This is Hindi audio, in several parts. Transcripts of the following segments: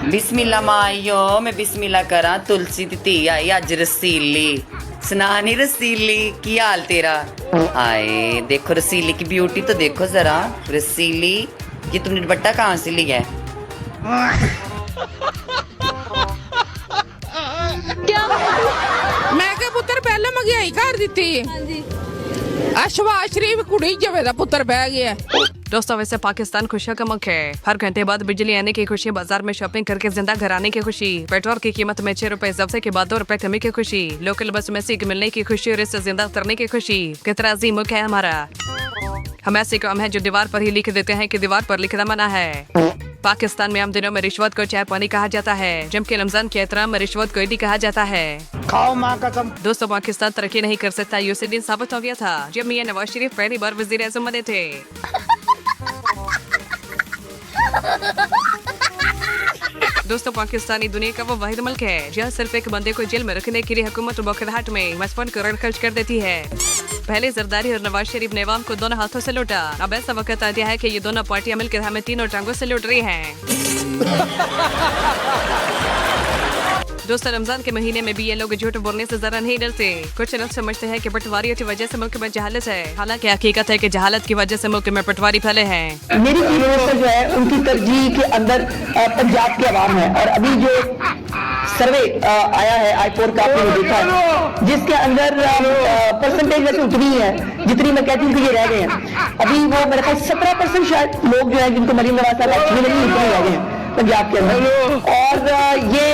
बिस्मिल्ला माइयो मैं बिस्मिल्ला करा तुलसी दी धी आई अज रसीली सनानी रसीली की हाल तेरा। आए देखो रसीली की ब्यूटी तो देखो जरा रसीली, ये तुमने दुपट्टा कहाँ से लिया है? क्या मैं क्या पुत्र पहले महंगाई कर दी शहबाज शरीफ कुड़ी जवे दा पुत्र बह गया। दोस्तों वैसे पाकिस्तान खुशियों का मुल्क है। हर घंटे बाद बिजली आने की खुशी, बाजार में शॉपिंग करके जिंदा घर आने की खुशी, पेट्रोल की कीमत में 6 रुपए इजाफे के बाद 2 रुपए कमी की खुशी, लोकल बस में सीट मिलने की खुशी और इससे जिंदा उतरने की खुशी। कितना अजीम मुल्क है हमारा। हम ऐसे काम है जो दीवार पर ही लिख देते हैं कि दीवार पर लिखना मना है। पाकिस्तान में आम दिनों में रिश्वत को चाय पानी कहा जाता है, जबकि रमजान के एहतराम में रिश्वत को ईदी कहा जाता है। खाओ माँ कसम। दोस्तों पाकिस्तान तरक्की नहीं कर सकता ये उसी दिन साबित हो गया था जब मियां नवाज शरीफ पहली बार वजीर आजम बने थे। दोस्तों पाकिस्तानी दुनिया का वो वाहिद मुल्क है जहाँ सिर्फ एक बंदे को जेल में रखने के लिए हुकूमत बौखलाहट में 55 करोड़ खर्च कर देती है। पहले जरदारी और नवाज शरीफ ने अवाम को दोनों हाथों से लूटा। अब ऐसा वक्त आ गया है कि ये दोनों पार्टियां मिलकर हमें तीनों टांगों से लूट रही हैं। दोस्तों रमजान के महीने में भी ये लोग झूठ बोलने से जरा नहीं डरते। कुछ लोग समझते हैं कि पटवारियों की वजह से मुल्क में जहालत है, हालांकि हकीकत है कि जहालत की वजह से मुल्क में पटवारी फैले हैं। मेरी यूनिवर्सल जो है उनकी तरजीह के अंदर पंजाब के अवाम है। और अभी जो सर्वे आया है आई4 का आपने देखा है, जिसके अंदर परसेंटेज वैसे उतनी है जितनी मैं कहती हूँ कि ये रह गए हैं। अभी वो मेरे ख्याल 17% शायद लोग जो है जिनको मरीम नवाज साहब एक्चुअली नहीं उतने रह गए हैं पंजाब के अंदर। और ये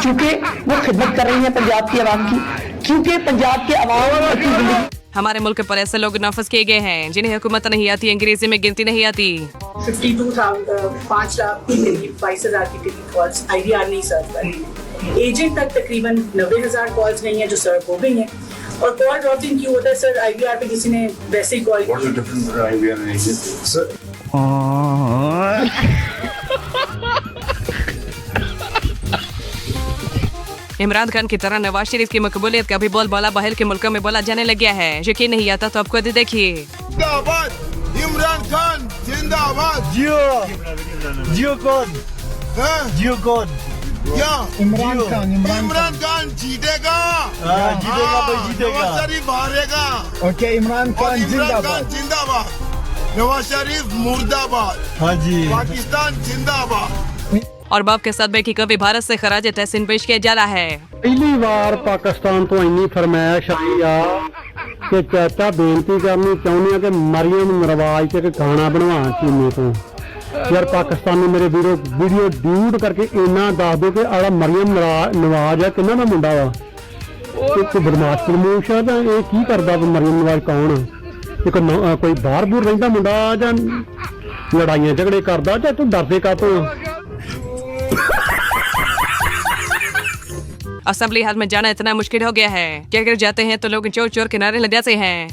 चूंकि वो खिदमत कर रही है पंजाब की आवाम की, क्योंकि पंजाब के अवाम की जिंदगी। हमारे मुल्क पर ऐसे लोग नाफज किए गए हैं जिन्हें हुकूमत नहीं आती, अंग्रेजी में गिनती नहीं आती। 5 लाख की मिली, 22,000 की टिकट कॉल्स IVR नहीं सर्व कर रही। एजेंट तक तकरीबन 90,000 कॉल्स नहीं है जो सर्व हो गई हैं। और कॉल ड्रॉपिंग क्यों होता है सर? IVR पे किसी ने वैसे ही कॉल इमरान खान की तरह नवाज शरीफ की मकबूलियत का भी बोल बाला बाहर के मुल्कों में बोला जाने लग गया है। यकीन नहीं आता तो आप खुद देखिए। इमरान खान जिंदाबाद। जियो कौन? जियो कौन? क्या? इमरान खान जीतेगा। जीतेगा। नवाज शरीफ हारेगा। ओके इमरान खान जिंदाबाद। नवाज शरीफ मुर्दाबाद। हाँ जी। पाकिस्तान जिंदाबाद। और बाप के साथ बैठी कवि भारत से खराज तहसीन पेश किया जा रहा है। पहली बार पाकिस्तान तो इन्नी फरमाइश आई आ कि चाचा बेनती करनी चाहते कि मरियम नवाज से गाना बनवा चीनी तो यार पाकिस्तान ने मेरे वीडियो ड्यूट करके इन्ना दस दो कि आड़ा मरियम नवाज है किन्ना का मुंडा वा बदमाश प्रमोश है जां ये की करदा मरियम नवाज कौन है? कोई बाहर बूर रहिंदा मुंडा जां लड़ाइयां झगड़े करदा जां तू डरदे कातों? असेंबली हाल में जाना इतना मुश्किल हो गया है कि अगर जाते हैं तो लोग चोर चोर किनारे लग जाते हैं।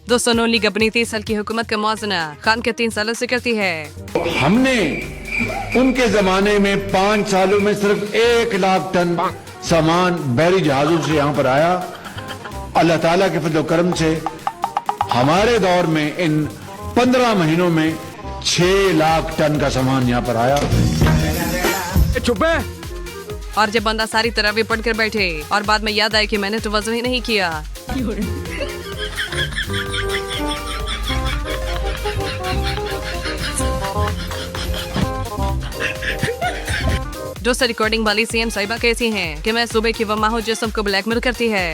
दोस्तों नून लीग अपनी 30 साल की हुकूमत का मुआवजा खान के 3 सालों से करती है। हमने उनके जमाने में 5 सालों में सिर्फ 1 लाख टन सामान बहरी जहाजों से यहाँ पर आया। अल्लाह ताला के फजल करम से हमारे दौर में इन 15 महीनों में 6 लाख टन का सामान यहाँ पर आया। चुप है। और जब बंदा सारी तरावी पढ़ कर बैठे और बाद में याद आए कि मैंने तो वज़ू ही नहीं किया। दोस्तों रिकॉर्डिंग वाली CM साहिबा कैसी हैं कि मैं सुबह की वम्मा हूँ जो सबको ब्लैकमेल करती है।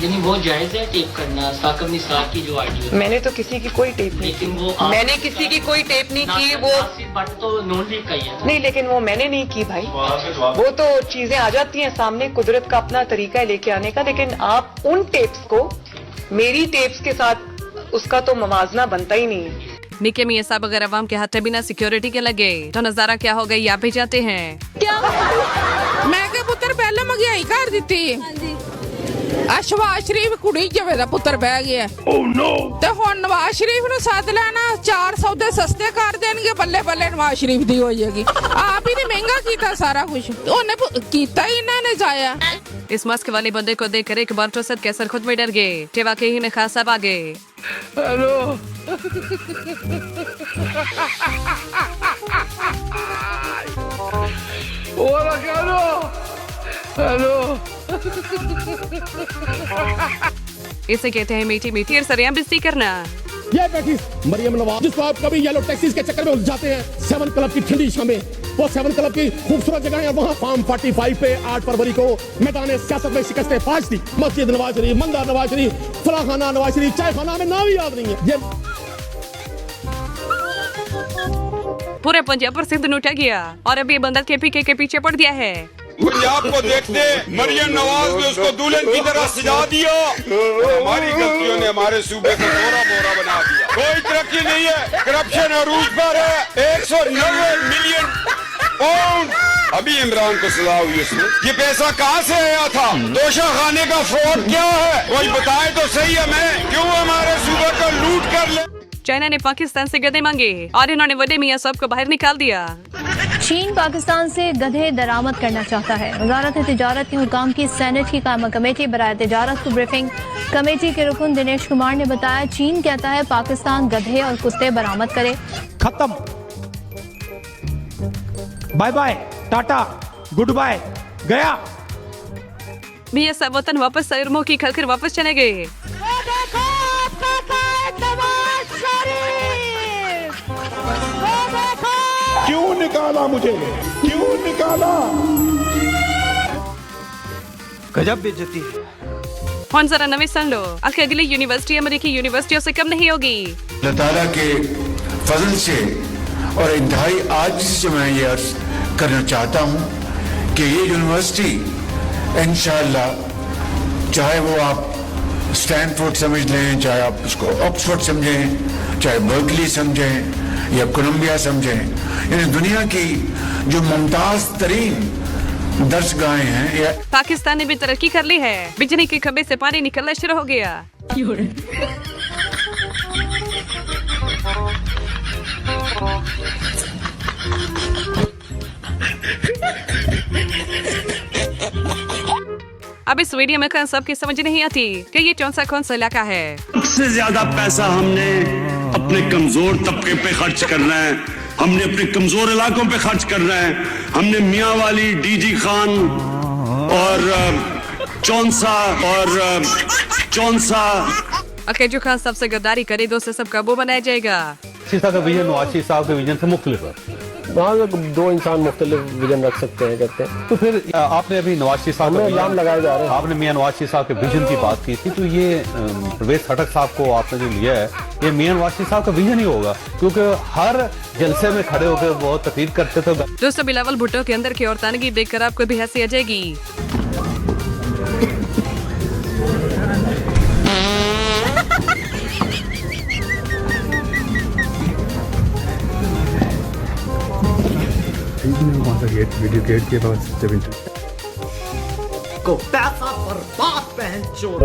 यानी वो जायज है टेप करना साकब निसार की जो ऑडियो? मैंने तो किसी की कोई टेप नहीं की। मैंने किसी की कोई टेप नहीं की। वो तो नॉन लीग का ही है नहीं, लेकिन वो मैंने नहीं की भाई। वो तो चीजें आ जाती हैं सामने, कुदरत का अपना तरीका है लेके आने का। लेकिन आप उन टेप्स को मेरी टेप्स के साथ उसका तो मवाजना बनता ही नहीं है। निके मियां साहब अगर अवाम के हाथ बिना सिक्योरिटी के लगे तो नजारा क्या हो गई आप भी जाते हैं। क्या मैं क्या पुत्र पहले महंगाई कर दी शहबाज शरीफ कुड़ी जवे दा पुत्र बह गया। ते हुण नवाज शरीफ नूं सद लेना 4 सौदे सस्ते कर देणगे, बल्ले बल्ले नवाज शरीफ दी हो जाएगी। आप ही ने महंगा कीता सारा कुछ, उन्हें कीता ही इन्हां ने जाया। इस मास्क वाले बंदे को देखकर एक बार तो सद कैसर खुद में डर गए। टेवा के ही ने खासा भागे। हेलो हेलो इसे कहते हैं मीठी मीठी और सरेआम बेइज्जती करना। ये बैठी मरियम नवाज जिसको आप कभी येलो टैक्सीज के चक्कर में उलझ जाते हैं। 7 क्लब की ठंडी शामें, वो 7 क्लब की खूबसूरत जगह है। वहाँ फार्म 45 पे 8 फरवरी को मैदान सियासत में शिकस्त फाश थी। मस्जिद नवाज शरीफ, मंदिर नवाज शरीफ, फलाखाना नवाज शरीफ, चाय खाना में नाम ही याद नहीं है। ये पूरे पंजाब पर सिंध उठा गया और अभी बंदर के पीके के पीछे पड़ गया है। पंजाब को देखते मरियम नवाज ने उसको दुल्हन की तरह सजा दिया। हमारी गलतियों ने हमारे सूबे को बोरा बोरा बना दिया। कोई तरक्की नहीं है, करप्शन अरूज पर है। 190 मिलियन पाउंड अभी इमरान को सजा हुई उसमें। ये पैसा कहाँ से आया था? तोशा खाने का फ्रॉड क्या है? कोई बताए तो सही हमें, क्यों हमारे सूबे को लूट कर ले। चाइना ने पाकिस्तान से गधे मांगे और इन्होंने वडे मियां साहब को बाहर निकाल दिया। चीन पाकिस्तान से गधे दरामद करना चाहता है। वजारत तिजारत के हुकाम की सेनेट की कायमा कमेटी बराए तिजारत को ब्रीफिंग। कमेटी के रुकन दिनेश कुमार ने बताया, चीन कहता है पाकिस्तान गधे और कुत्ते बरामद करे। खत्म, bye bye, tata, goodbye, गया। मियां साहब वतन वापस आए और मुंह की खलकर वापस चले गए। क्यों निकाला मुझे, क्यों निकाला? गजब बेइज्जती है। हुन जरा नवी सुन लो, आखिर अगली यूनिवर्सिटी अमेरिकी यूनिवर्सिटियों से कम नहीं होगी। अल्लाह ताला के फजल से और इंतहाई आजिज़ी से मैं ये अर्ज करना चाहता हूँ कि ये यूनिवर्सिटी इंशाअल्लाह, चाहे वो आप स्टैनफोर्ड समझ लें, चाहे आप उसको ऑक्सफोर्ड समझें, चाहे बर्कली समझें या कोलंबिया समझें, यानी दुनिया की जो मुमताज तरीन दर्शगाहें हैं या पाकिस्तान ने भी तरक्की कर ली है। बिजली के खंभे से पानी निकलना शुरू हो गया। अब इस वीडियो में सबकी समझ नहीं आती कि ये कौन सा इलाका है। सबसे ज्यादा पैसा हमने अपने कमजोर तबके पे खर्च करना है, हमने अपने कमजोर इलाकों पे खर्च करना है। हमने मियाँ वाली, डीजी खान और चौंसा अकेजू खान सबसे गद्दारी करे, दो से सब काबू बनाया जाएगा। शीशा का विजन नवाज साहब के विजन से मुख्तलिफ है। दो इंसान मुख्तलिफ विजन रख सकते हैं, कहते हैं। तो फिर आपने अभी नवाज शरीफ साहब इल्जाम लगाए जा रहे हैं, आपने मियां नवाज शरीफ साहब के विजन की बात की थी, तो ये परवेज खटक साहब को आपने जो लिया है, ये मियां नवाज शरीफ साहब का विजन ही होगा, क्योंकि हर जलसे में खड़े होकर बहुत तकरीर करते थे। दोस्तों, बिलावल भुट्टो के अंदर की औरतानगी देखकर आपको भी हंसी आ जाएगी। वीडियो गेट के बाद को पैसा बर्बाद पहन चोर।